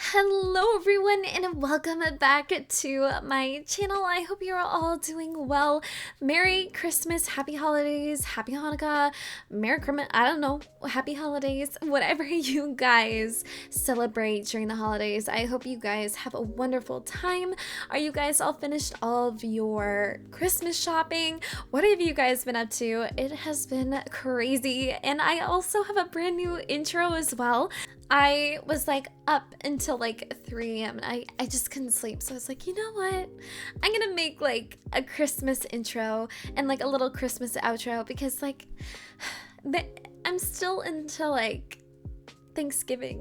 Hello everyone and welcome back to my channel. I hope you're all doing well. Merry Christmas, Happy Holidays, Happy Hanukkah, Merry Christmas, I don't know, Happy Holidays, whatever you guys celebrate during the holidays. I hope you guys have a wonderful time. Are you guys all finished all of your Christmas shopping? What have you guys been up to? It has been crazy, and I also have a brand new intro as well. I was like up until like 3 a.m. and I just couldn't sleep. So I was like, you know what? I'm gonna make like a Christmas intro and like a little Christmas outro because like I'm still into like Thanksgiving.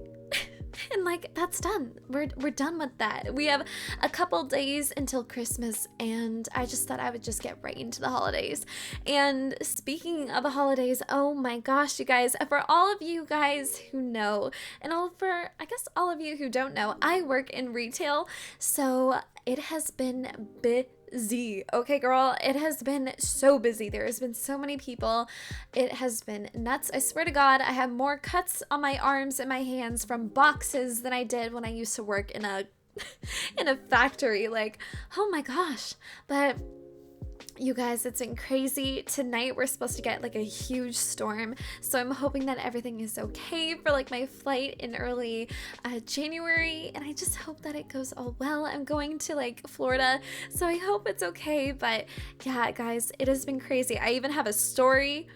And like that's done. We're done with that. We have a couple days until Christmas, and I just thought I would just get right into the holidays. And speaking of the holidays, oh my gosh, you guys, for all of you guys who know, and for I guess all of you who don't know, I work in retail, so it has been busy. Okay, girl, it has been so busy. There has been so many people. It has been nuts. I swear to God, I have more cuts on my arms and my hands from boxes than I did when I used to work in a in a factory. Like, oh my gosh. But you guys, it's been crazy. Tonight we're supposed to get like a huge storm, so I'm hoping that everything is okay for like my flight in early January, and I just hope that it goes all well. I'm going to like Florida, so I hope it's okay. But yeah, guys, it has been crazy. I even have a story.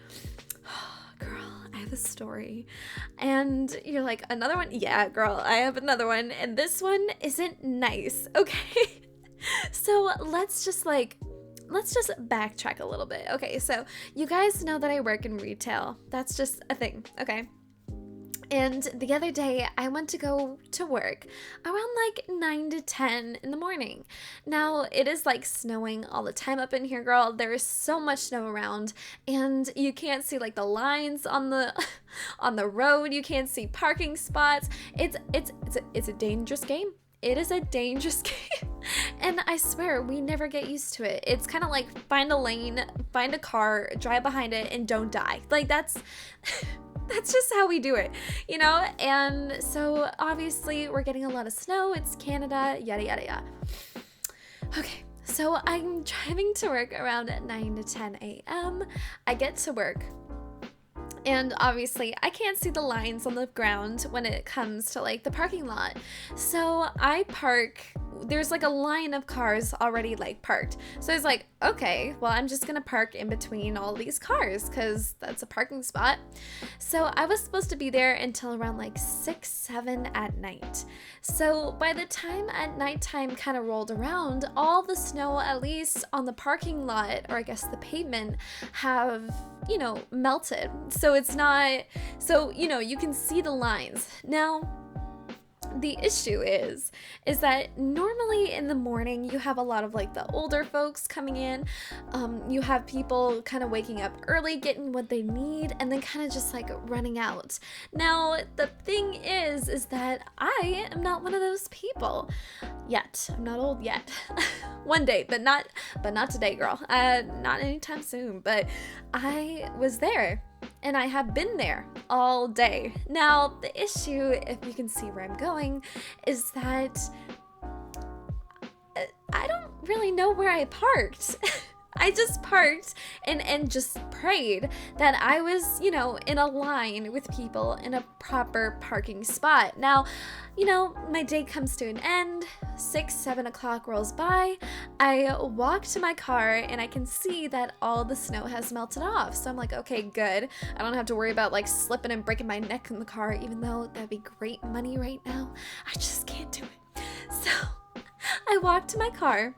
Girl, I have a story. And you're like, another one? Yeah, girl, I have another one, and this one isn't nice, okay? So let's just backtrack a little bit. Okay, so you guys know that I work in retail. That's just a thing, okay? And the other day, I went to go to work around like 9 to 10 in the morning. Now, it is like snowing all the time up in here, girl. There is so much snow around, and you can't see like the lines on the on the road. You can't see parking spots. It's a dangerous game. It is a dangerous game. And I swear, we never get used to it. It's kind of like find a lane, find a car, drive behind it, and don't die. Like that's just how we do it, you know? And so obviously we're getting a lot of snow. It's Canada, yada, yada, yada. Okay, so I'm driving to work around at 9 to 10 a.m. I get to work. And obviously I can't see the lines on the ground when it comes to like the parking lot. So I park, there's like a line of cars already like parked. So I was like, okay, well, I'm just gonna park in between all these cars because that's a parking spot. So I was supposed to be there until around like 6, 7 at night. So by the time at nighttime kind of rolled around, all the snow, at least on the parking lot, or I guess the pavement, have, you know, melted. So it's not, so, you know, you can see the lines. Now, the issue is that normally in the morning you have a lot of like the older folks coming in. You have people kind of waking up early, getting what they need, and then kind of just like running out. Now, the thing is that I am not one of those people yet. I'm not old yet. One day, but not today, girl. Not anytime soon. But I was there. And I have been there all day. Now, the issue, if you can see where I'm going, is that I don't really know where I parked. I just parked and just prayed that I was, you know, in a line with people in a proper parking spot. Now, you know, my day comes to an end, 6, 7 o'clock rolls by, I walk to my car and I can see that all the snow has melted off. So I'm like, okay, good. I don't have to worry about like slipping and breaking my neck in the car, even though that'd be great money right now. I just can't do it. So I walk to my car.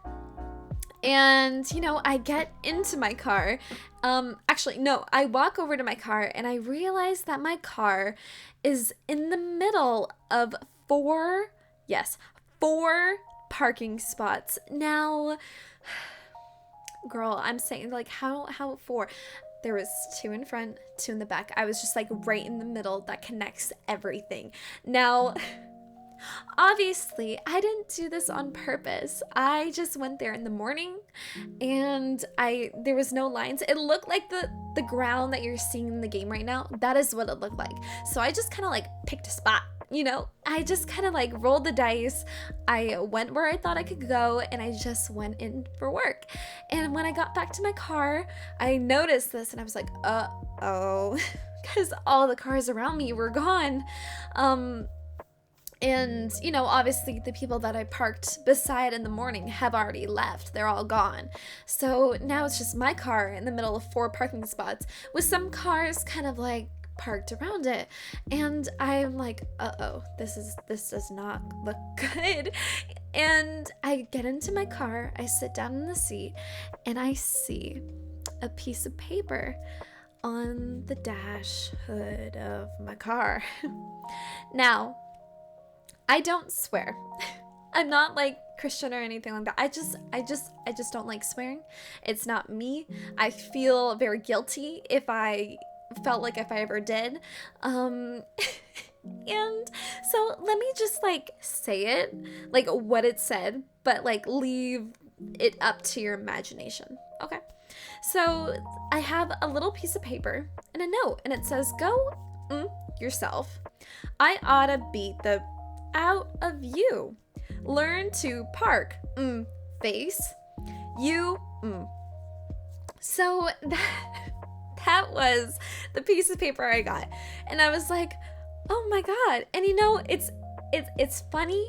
And, you know, I get into my car. Actually, no, I walk over to my car and I realize that my car is in the middle of 4 parking spots. Now, girl, I'm saying like how 4? There was 2 in front, 2 in the back. I was just like right in the middle that connects everything. Now, obviously, I didn't do this on purpose. I just went there in the morning and there was no lines. It looked like the ground that you're seeing in the game right now, that is what it looked like. So I just kind of like picked a spot, you know? I just kind of like rolled the dice. I went where I thought I could go, and I just went in for work. And when I got back to my car, I noticed this, and I was like, uh-oh, because all the cars around me were gone. And, you know, obviously the people that I parked beside in the morning have already left. They're all gone. So now it's just my car in the middle of 4 parking spots with some cars kind of like parked around it. And I'm like, uh-oh, this does not look good. And I get into my car, I sit down in the seat, and I see a piece of paper on the dash hood of my car. Now, I don't swear. I'm not like Christian or anything like that. I just don't like swearing. It's not me. I feel very guilty if I ever did. And so let me just like say it, like what it said, but like leave it up to your imagination. Okay. So I have a little piece of paper and a note, and it says, go yourself. I oughta beat the out of you. Learn to park. Face. You. So that was the piece of paper I got. And I was like, oh my God. And you know, it's funny,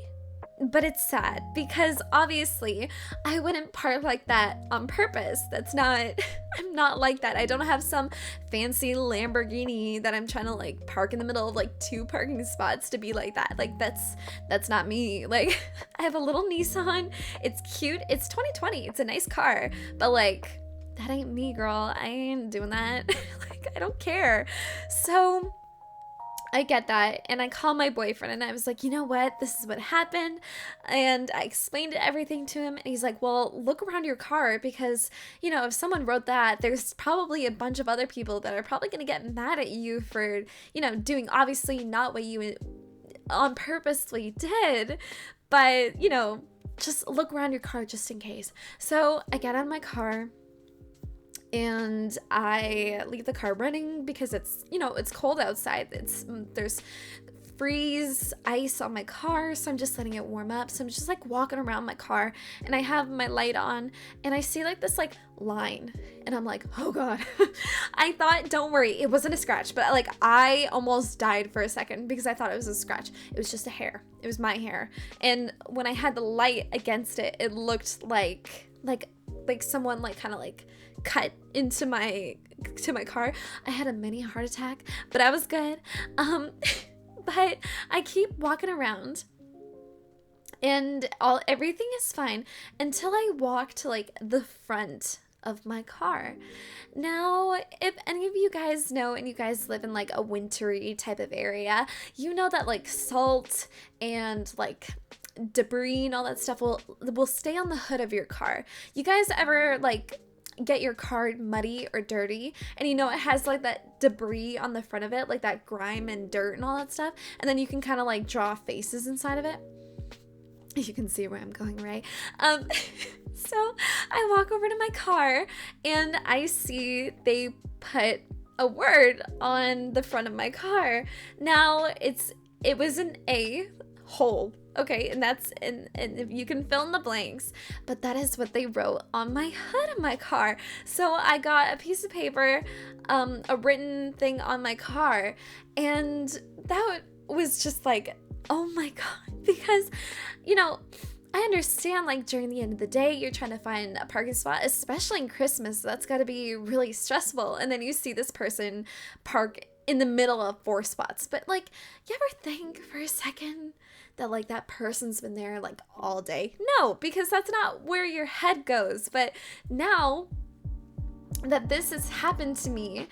but it's sad, because obviously I wouldn't park like that on purpose. I'm not like that. I don't have some fancy Lamborghini that I'm trying to like park in the middle of like 2 parking spots to be like that. Like that's not me. Like I have a little Nissan. It's cute. It's 2020. It's a nice car, but like that ain't me, girl. I ain't doing that. Like I don't care. So I get that, and I call my boyfriend, and I was like, you know what, this is what happened, and I explained everything to him, and he's like, well, look around your car, because, you know, if someone wrote that, there's probably a bunch of other people that are probably going to get mad at you for, you know, doing obviously not what you on purposely did, but, you know, just look around your car just in case. So I get out of my car, and I leave the car running because it's, you know, it's cold outside. There's freeze ice on my car, so I'm just letting it warm up. So I'm just like walking around my car, and I have my light on, and I see like this like line, and I'm like, oh God. I thought, don't worry, it wasn't a scratch, but like I almost died for a second because I thought it was a scratch. It was just a hair. It was my hair. And when I had the light against it, it looked like someone like kind of like cut into my car. I had a mini heart attack, but I was good. But I keep walking around, and everything is fine until I walk to like the front of my car. Now, if any of you guys know and you guys live in like a wintry type of area, you know that like salt and like debris and all that stuff will stay on the hood of your car. You guys ever like get your car muddy or dirty, and you know it has like that debris on the front of it, like that grime and dirt and all that stuff, and then you can kind of like draw faces inside of it? You can see where I'm going, right? So I walk over to my car, and I see they put a word on the front of my car. Now it was an A hole. Okay, and you can fill in the blanks, but that is what they wrote on my hood of my car. So I got a piece of paper, a written thing on my car, and that was just like, oh my God, because, you know, I understand like during the end of the day, you're trying to find a parking spot, especially in Christmas. That's got to be really stressful. And then you see this person park in the middle of 4 spots. But like, you ever think for a second that like that person's been there like all day? No, because that's not where your head goes. But now that this has happened to me,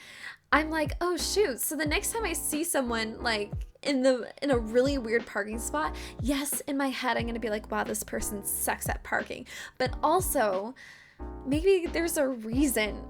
I'm like, oh shoot. So the next time I see someone like in a really weird parking spot, yes, in my head I'm gonna be like, wow, this person sucks at parking. But also, maybe there's a reason.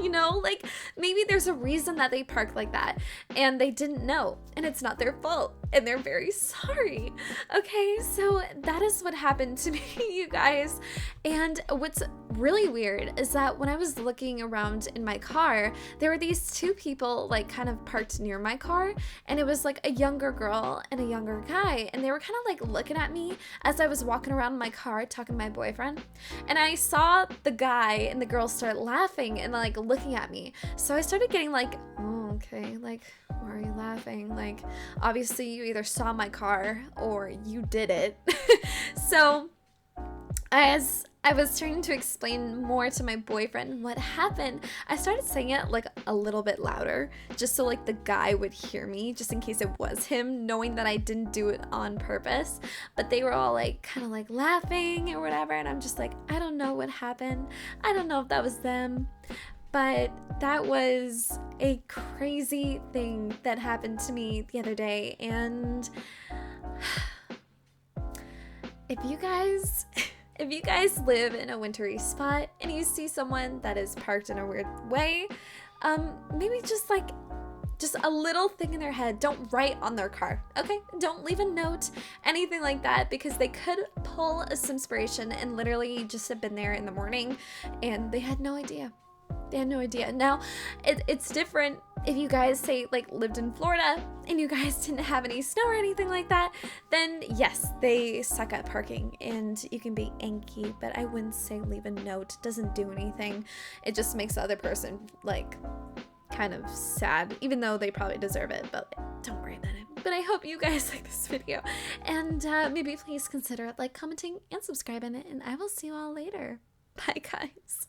You know, like maybe there's a reason that they park like that and they didn't know, and it's not their fault. and they're very sorry. Okay, so that is what happened to me, you guys. And what's really weird is that when I was looking around in my car, there were these two people like kind of parked near my car, and it was like a younger girl and a younger guy, and they were kind of like looking at me as I was walking around my car talking to my boyfriend. And I saw the guy and the girl start laughing and like looking at me. So I started getting like, oh, okay, like, why are you laughing? Like, obviously you either saw my car or you did it. So as I was trying to explain more to my boyfriend what happened, I started saying it like a little bit louder, just so like the guy would hear me, just in case it was him, knowing that I didn't do it on purpose. But they were all like kind of like laughing or whatever, and I'm just like, I don't know what happened. I don't know if that was them. But that was a crazy thing that happened to me the other day. And if you guys live in a wintry spot and you see someone that is parked in a weird way, maybe just a little thing in their head. Don't write on their car, okay? Don't leave a note, anything like that, because they could pull a Simspiration and literally just have been there in the morning and they had no idea. They had no idea. Now, it's different if you guys say like lived in Florida and you guys didn't have any snow or anything like that, then yes, they suck at parking and you can be anky, but I wouldn't say leave a note. It doesn't do anything. It just makes the other person like kind of sad, even though they probably deserve it, but don't worry about it. But I hope you guys like this video, and maybe please consider like commenting and subscribing it, and I will see you all later. Bye guys.